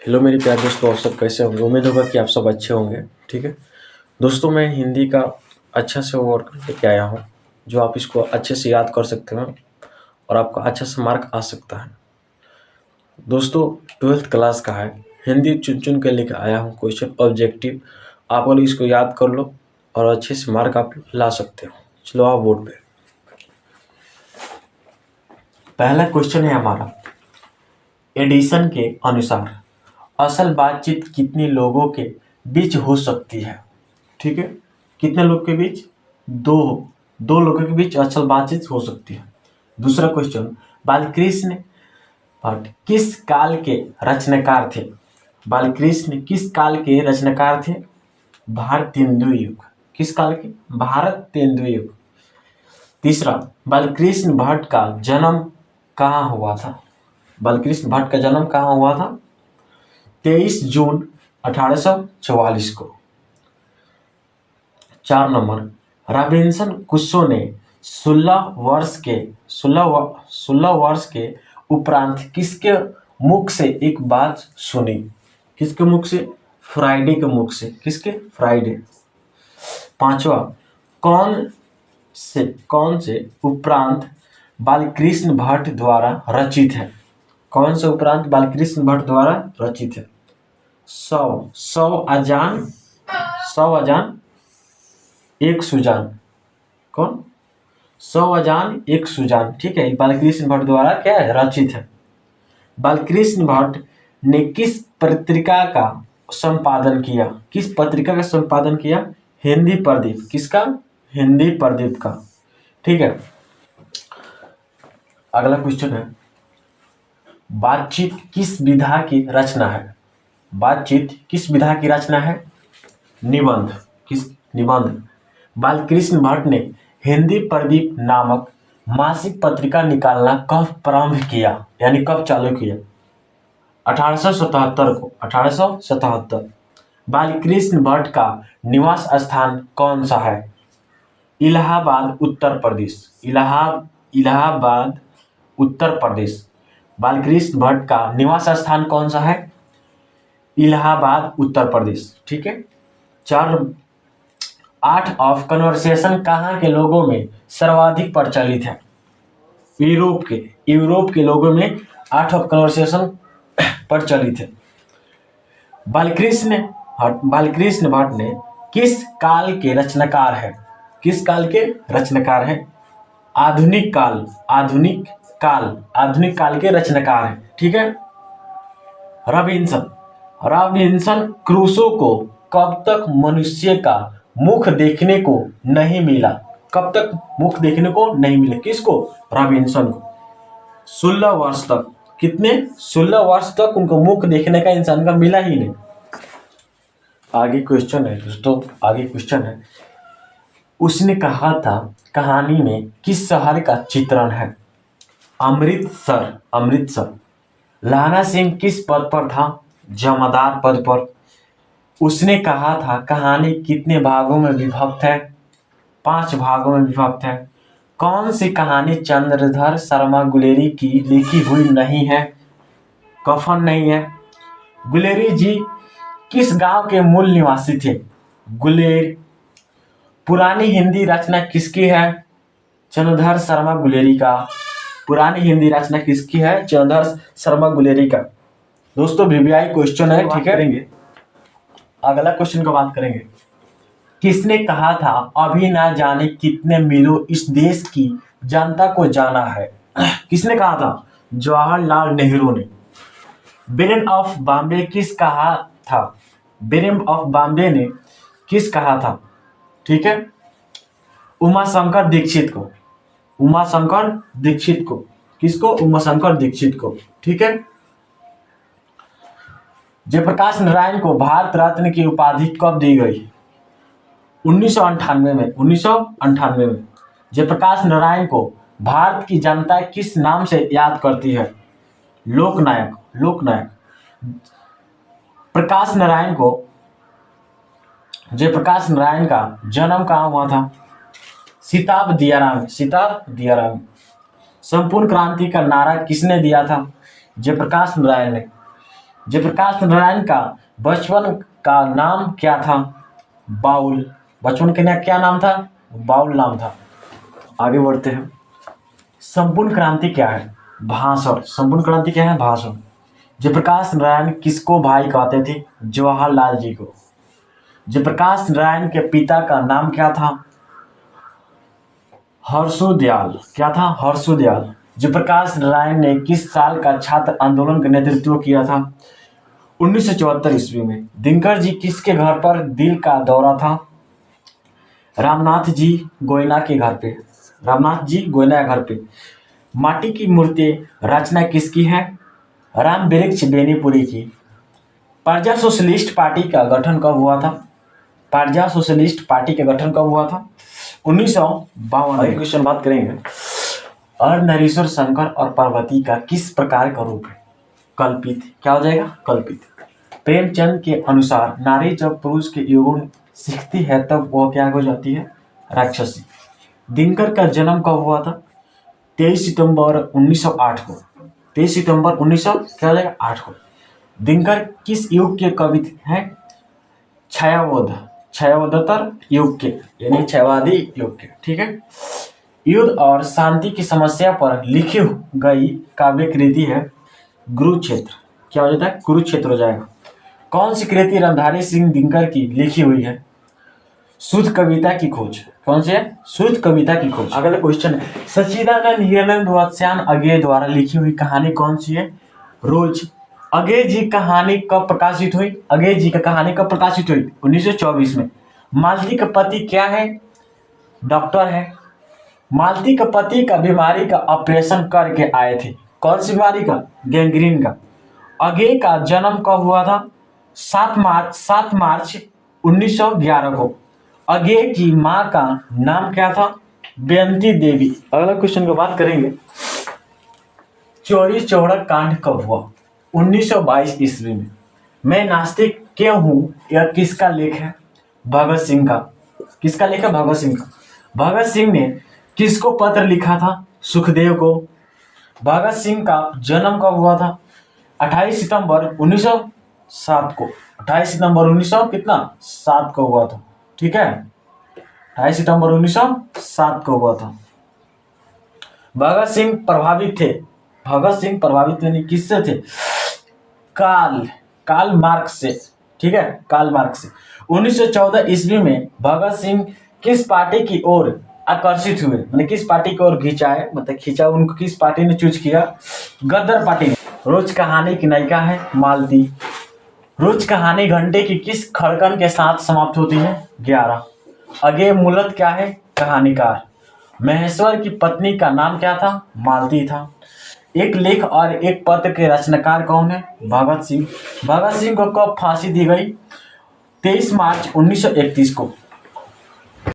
Hello मेरे प्यारे दोस्तों, आप सब कैसे होंगे। उम्मीद होगा कि आप सब अच्छे होंगे। ठीक है दोस्तों, मैं हिंदी का अच्छा से वर्क लेके आया हूँ जो आप इसको अच्छे से याद कर सकते हैं और आपका अच्छा से मार्क आ सकता है। दोस्तों 12th क्लास का है, हिंदी चुन चुन के लेके आया हूँ क्वेश्चन ऑब्जेक्टिव। आप लोग इसको याद कर लो और अच्छे से मार्क आप ला सकते हो। चलो आप बोर्ड पे। पहला क्वेश्चन है हमारा, एडिशन के अनुसार असल बातचीत कितने लोगों के बीच हो सकती है। ठीक है, कितने लोग के बीच? दो लोगों के बीच असल बातचीत हो सकती है। दूसरा क्वेश्चन, बालकृष्ण भट्ट किस काल के रचनाकार थे। बालकृष्ण किस काल के रचनाकार थे? भारतेंदु युग। किस काल के? भारतेंदु युग। तीसरा, बालकृष्ण भट्ट का जन्म कहाँ हुआ था। बालकृष्ण भट्ट का जन्म कहाँ हुआ था? 23 जून 1844 को। 4 नंबर, रॉबिन्सन क्रूसो ने 16 वर्ष के उपरांत किसके मुख से एक बात सुनी। किसके मुख से? फ्राइडे के मुख से। किसके? फ्राइडे। 5वां, कौन से उपरांत बालकृष्ण भट्ट द्वारा रचित है। कौन से उपरांत बालकृष्ण भट्ट द्वारा रचित है? सौ अजान एक सुजान। कौन? 100 अजान एक सुजान। ठीक है, बालकृष्ण भट्ट द्वारा क्या है? रचित है। बालकृष्ण भट्ट ने किस पत्रिका का संपादन किया? किस पत्रिका का संपादन किया? हिंदी प्रदीप। किसका? हिंदी प्रदीप का। ठीक है, अगला क्वेश्चन है, बातचीत किस विधा की रचना है। बातचीत किस विधा की रचना है? निबंध। किस? निबंध। बालकृष्ण भट्ट ने हिंदी प्रदीप नामक मासिक पत्रिका निकालना कब प्रारंभ किया, यानी कब चालू किया? 1877 को। 1877। बालकृष्ण भट्ट का निवास स्थान कौन सा है? इलाहाबाद उत्तर प्रदेश। इलाहाबाद उत्तर प्रदेश। बालकृष्ण भट्ट का निवास स्थान कौन सा है? इलाहाबाद उत्तर प्रदेश। ठीक है। 4, आर्ट ऑफ कन्वर्सेशन कहाँ के लोगों में सर्वाधिक प्रचलित है? यूरोप के लोगों में आर्ट ऑफ कन्वर्सेशन प्रचलित है। बालकृष्ण भट्ट ने किस काल के रचनाकार है? किस काल के रचनाकार है? आधुनिक काल के रचनाकार है। ठीक है। रॉबिन्सन क्रूसो को कब तक मनुष्य का मुख देखने को नहीं मिला? कब तक मुख देखने को नहीं मिला? किसको? रॉबिन्सन को। 16 वर्ष तक। कितने? 16 वर्ष तक उनको मुख देखने का इंसान का मिला ही नहीं। आगे क्वेश्चन है दोस्तों, आगे क्वेश्चन है, उसने कहा था कहानी में किस शहर का चित्रण है? अमृतसर। लाना सिंह किस पद पर था? जमादार पद पर। उसने कहा था कहानी कितने भागों में विभक्त है? 5 भागों में विभक्त है। कौन सी कहानी चंद्रधर शर्मा गुलेरी की लिखी हुई नहीं है? कफन नहीं है। गुलेरी जी किस गांव के मूल निवासी थे? गुलेर। पुरानी हिंदी रचना किसकी है? चंद्रधर शर्मा गुलेरी का। पुरानी हिंदी रचना किसकी है? चंद्रधर शर्मा गुलेरी का। दोस्तों वीवीआई क्वेश्चन है। ठीक है, अगला क्वेश्चन का बात करेंगे। किसने कहा था अभी ना जाने कितने मीलों इस देश की जनता को जाना है? किसने कहा था? जवाहरलाल नेहरू ने। ब्रेन ऑफ बॉम्बे किस कहा था? ब्रेन ऑफ बॉम्बे ने किस कहा था? ठीक है, उमाशंकर दीक्षित को। उमाशंकर दीक्षित को। किसको? उमाशंकर दीक्षित को। ठीक है। जयप्रकाश नारायण को भारत रत्न की उपाधि कब दी गई? 1998 में। 1998 में जयप्रकाश नारायण को भारत की जनता किस नाम से याद करती है? लोकनायक। जयप्रकाश नारायण का जन्म कहाँ हुआ था? सिताब दियारा में। संपूर्ण क्रांति का नारा किसने दिया था? जयप्रकाश नारायण ने। जयप्रकाश नारायण का बचपन का नाम क्या था? बाउल। बचपन के क्या नाम था? बाउल नाम था। आगे बढ़ते हैं। संपूर्ण क्रांति क्या है? भाषण। संपूर्ण क्रांति क्या है? भाषण। जयप्रकाश नारायण किसको भाई कहते थे? जवाहरलाल जी को। जयप्रकाश नारायण के पिता का नाम क्या था? हर्षोदयाल। क्या था? हर्षोदयाल। जयप्रकाश नारायण ने किस साल का छात्र आंदोलन का नेतृत्व किया था? 1974 ईस्वी में। दिनकर जी किसके घर पर दिल का दौरा था? रामनाथ जी गोयना के घर पे। रामनाथ जी गोयना के घर पे। माटी की मूर्ति रचना किसकी है? राम वृक्ष बेनीपुरी की। प्रजा सोशलिस्ट पार्टी का गठन कब हुआ था? प्रजा सोशलिस्ट पार्टी का गठन कब हुआ था? 1952। क्वेश्चन बात करेंगे। अर्धनारीश्वर शंकर और पार्वती का किस प्रकार का रूप है? कल्पित। क्या हो जाएगा? कल्पित। प्रेमचंद के अनुसार नारी जब पुरुष के यौवन सीखती है तब वह क्या हो जाती है? राक्षसी। दिनकर का जन्म कब हुआ था? 23 सितंबर 1908 को। 23 सितंबर 1908 को। दिनकर किस युग के कवि हैं? छायावदत्तर युग के, यानी छायावादी युग के। ठीक है। युद्ध और शांति की समस्या पर लिखी गई काव्य कृति है कुरुक्षेत्र। क्या हो जाता है? कुरुक्षेत्र हो जाएगा। कौन सी कृति रामधारी सिंह दिनकर की लिखी हुई है? शुद्ध कविता की खोज। कौन सी है? शुद्ध कविता की खोज। अगला क्वेश्चन है, सच्चिदानंद हिरानंद वत्स्यायन अज्ञे द्वारा लिखी हुई कहानी कौन सी है? रोज। अज्ञे जी कहानी कब प्रकाशित हुई? अज्ञे जी का कहानी कब प्रकाशित हुई? 1924 में। मालती का पति क्या है? डॉक्टर है। मालती के पति का बीमारी का ऑपरेशन करके आए थे। कौन सी बीमारी का? गैंग्रीन का। अज्ञे का जन्म कब हुआ था? 7 मार्च 1911 को। अज्ञे की माँ का नाम क्या था? बेंती देवी। अगला क्वेश्चन की बात करेंगे। चौरी चौड़ा कांड कब हुआ? 1922 ईस्वी में। मैं नास्तिक क्यों हूँ, यह किसका लेख है? भगत सिंह का। किसका लेख है? भगत सिंह का। भगत सिंह ने किसको पत्र लिखा था? सुखदेव को। भगत सिंह का जन्म कब हुआ था? 28 सितंबर 1907 को। 28 सितंबर 1907 को हुआ था। ठीक है। 28 सितंबर 1907 को हुआ था। भगत सिंह प्रभावित थे। भगत सिंह प्रभावित यानी किससे थे? कार्ल मार्क्स से। ठीक है, कार्ल मार्क्स से। 1914 ईस्वी में भगत सिंह किस पार्टी की ओर आकर्षित हुए? मतलब किस पार्टी की ओर खिंचाए, मतलब खींचा उनको किस पार्टी ने चूज किया? गदर पार्टी ने। रोज कहानी की नायिका है मालती। रोज कहानी घंटे की किस खड़कन के साथ समाप्त होती है? 11। अज्ञे मूलत क्या है? कहानीकार। महेश्वर की पत्नी का नाम क्या था? मालती था। एक लेख और एक पत्र के रचनाकार कौन है? भगत सिंह। भगत सिंह को कब फांसी दी गई? 23 मार्च 1931 को।